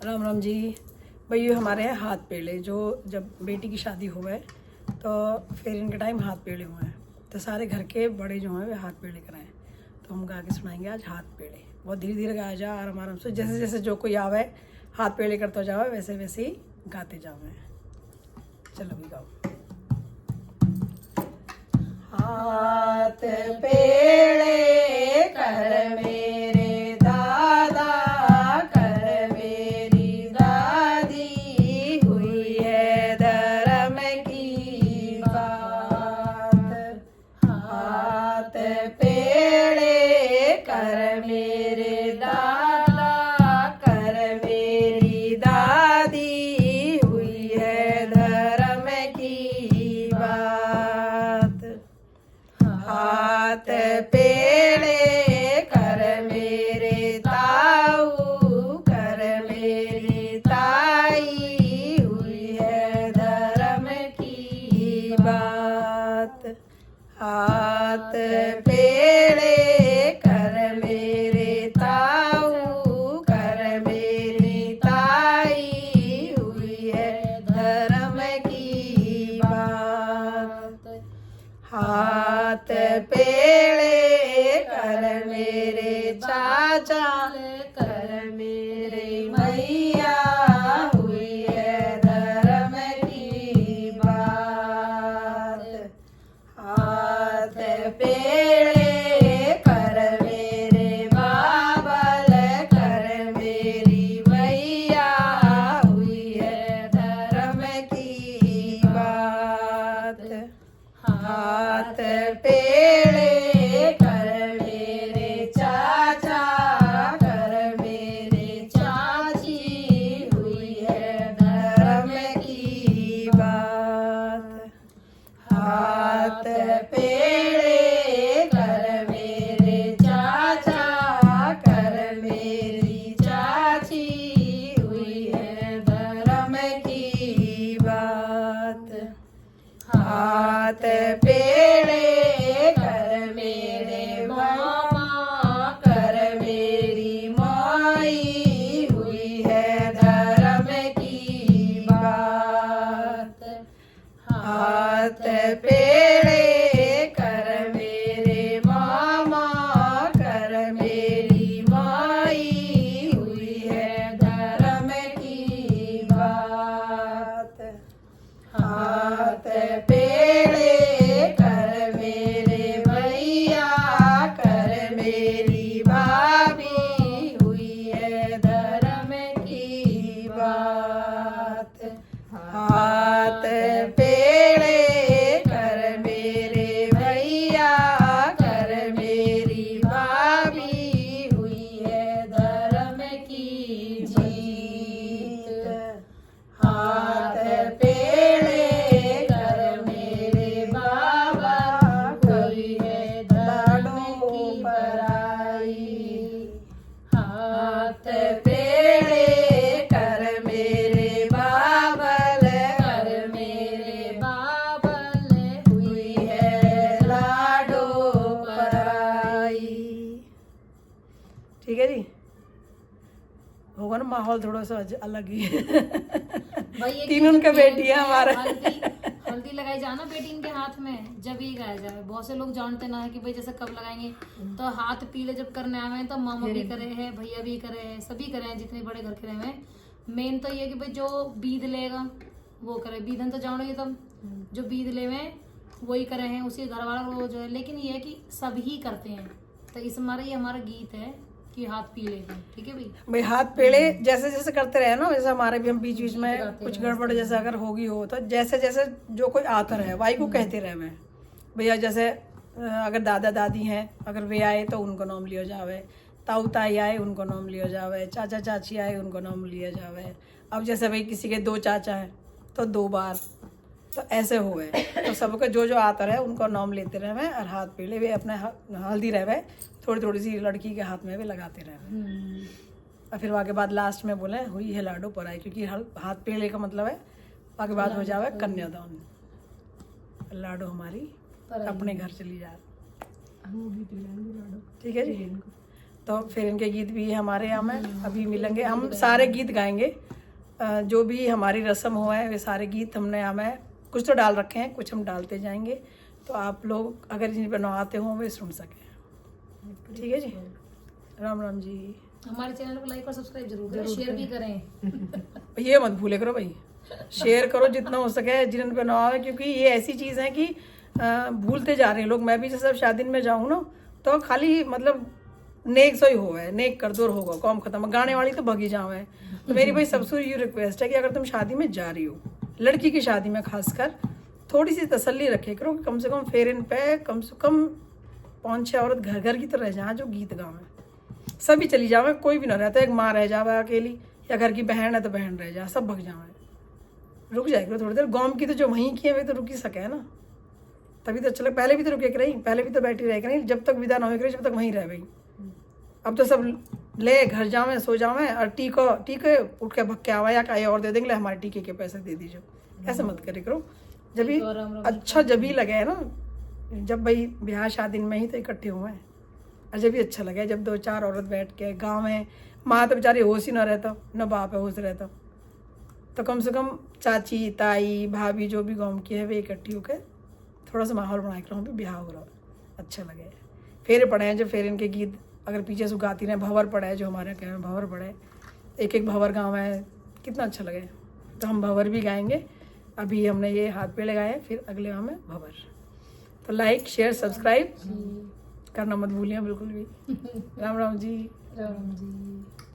राम राम जी। भाई ये हमारे हैं हाथ पेड़े, जो जब बेटी की शादी हुआ है तो फिर इनके टाइम हाथ पेड़े हुए हैं, तो सारे घर के बड़े जो हैं वे हाथ पेड़े कराएं। तो हम गा के सुनाएंगे आज हाथ पेड़े। बहुत धीरे धीरे गाया जा, आराम आराम से, जैसे जैसे जो कोई आवे हाथ पेड़े करते जाओ, वैसे वैसे ही गाते जाओ। चलो भी गाओ। हाथ पेड़े कर मेरे दादा, कर मेरी दादी, हुई है धर्म की बात। हाथ पेड़े कर मेरे दादा, कर मेरी दादी, हुई है धर्म की बात। हाथ पेड़े कर मेरे ताऊ, कर मेरी ताई, हुई है धर्म की बात। हाथ पेड़े कर मेरे ताऊ, कर मेरी ताई, हुई है धर्म की बात। हाथ पेड़े कर मेरे चाचा, कर मेरे मैया, हुई है धर्म की बात। हाथ पेड़े कर मेरे बाबल, कर मेरी मैया, हुई है धर्म की बात। हाथ पेड़े कर मेरे चाचा, कर मेरे चाची, हुई है धर्म की बात। हाथ पेड़े कर मेरे चाचा, कर मेरी चाची, हुई है धर्म की बात। हाथ पेड़े कर मेरे मामा, कर मेरी माई, हुई है धर्म की बात। हाथ पेड़े कर मेरे मामा, कर मेरी माई, हुई है धर्म की बात। हाथ पेड़े कर मेरे भैया, कर मेरी भाभी, हुई है धर्म की बात। हाथ पेड़े कर मेरे भैया, कर मेरी भाभी, हुई है धर्म की जीत। हाथ पेड़े कर मेरे बाबा, हुई है धर्म की बड़ाई। हाथ पेड़े कर मेरे बाबल, कर मेरे बाबल, हुई है लाडो पराई। ठीक है जी, होगा ना माहौल थोड़ा सा अलग ही। तीन उनका बेटी है हमारा। हल्दी लगाई जाना बेटी इनके हाथ में, जब ही गाया जाए। बहुत से लोग जानते ना है कि भाई जैसे कब लगाएंगे, तो हाथ पीले जब करने आवे हैं तो मामा भी करे हैं, भैया भी करे हैं, सभी करे हैं जितने बड़े घर के रहे हैं। मेन तो ये कि भाई जो बीद लेगा वो करे, बीधन तो जानो ये तब जो बीद लेवे वही करे हैं, उसी घर वाला वो जो है। लेकिन ये है कि सभी करते हैं, तो इस हमारा ये हमारा गीत है कि हाथ पी लेते हैं। ठीक है भाई, हाथ पेड़े जैसे जैसे करते रहे ना, वैसे हमारे भी हम बीच बीच में कुछ गड़बड़ जैसे अगर होगी हो, तो जैसे जैसे जो कोई आता रहे वाई को कहते रहे मैं भैया। जैसे अगर दादा दादी हैं, अगर वे आए तो उनको नाम लिया जावे, ताऊ ताई आए उनको नाम लिया जावे, चाचा चाची आए उनको नाम लिया जावे। अब जैसे भाई किसी के 2 चाचा हैं तो 2 बार, तो ऐसे हुए तो सबके जो जो आता रहे उनको नाम लेते रहे और हाथ पेड़े वे अपने हल्दी रहे थोड़ी थोड़ी सी लड़की के हाथ में भी लगाते रहे। और फिर वाके बाद लास्ट में बोले हुई है लाडो पराई, क्योंकि हाथ पेड़े का मतलब है वाके बाद हो जावे कन्यादान। लाडो हमारी अपने घर चली जा। ठीक है जी। तो फिर इनके गीत भी हमारे यहाँ में अभी मिलेंगे। हम सारे गीत गाएंगे, जो भी हमारी रस्म हुआ है वे सारे गीत हमने यहाँ में कुछ तो डाल रखे हैं, कुछ हम डालते जाएंगे, तो आप लोग अगर जिन बनवाते हो वे सुन सकें। ठीक है जी, राम राम जी। हमारे चैनल को लाइक और सब्सक्राइब जरूर करें, शेयर भी करें। ये मत भूले करो भाई, शेयर करो जितना हो सके जिन बनवाओ, क्योंकि ये ऐसी चीज़ है कि भूलते जा रहे हैं लोग। मैं भी जैसे शादी में जाऊँ ना तो खाली मतलब नेक सो ही हो है, नेक कर दो होगा, कौम खत्म, गाने वाली तो भगी जाओ है। तो मेरी भाई सबसे ये रिक्वेस्ट है कि अगर तुम शादी में जा रही हो, लड़की की शादी में खासकर, थोड़ी सी तसल्ली रखे करो कि कम से कम फेरन पे कम से कम 5-6 औरत घर घर की तो रह जाए जो गीत गावे। सभी चली जावे, कोई भी ना रहता, एक माँ रह जावे अकेली, या घर की बहन है तो बहन रह जाए, सब भग जावे। रुक जाए करो थोड़ी देर, गाँव की तो जो वहीं की है वे तो रुक ही सके है ना, तभी तो चलो। पहले भी तो रुके रही, पहले भी तो बैठी रह रही, जब तक विदा ना हो जब तक वहीं रह गई। अब तो सब ले घर जावे, सो जावे, और टीके उठ के भग के आवा या कहीं और दे देंगे, हमारे टीके के पैसे दे दीजिए। ऐसे मत करे करो, जब भी अच्छा जब भी लगे ना, जब भाई ब्याह शादी में ही तो इकट्ठे हुए हैं, और जब भी अच्छा लगे जब 2-4 औरत बैठ के गाँव में, माँ तो बेचारी होश ही ना रहता, न बाप है होश रहता, तो कम से कम चाची ताई भाभी जो भी गाँव की है वे इकट्ठी होकर थोड़ा सा माहौल बना के भी ब्याह हो रहा है, अच्छा लगे। फेरे पड़े हैं जो फेरे इनके गीत अगर पीछे से गाती रहे, भंवर पड़ा है जो हमारे यहाँ में भंवर पड़े, एक भंवर गाँव है, कितना अच्छा लगे। तो हम भंवर भी गाएंगे, अभी हमने ये हाथ पे लगाए, फिर अगले गाँव में भंवर। तो लाइक शेयर सब्सक्राइब करना मत भूलिए बिल्कुल भी। राम राम जी। राम जी।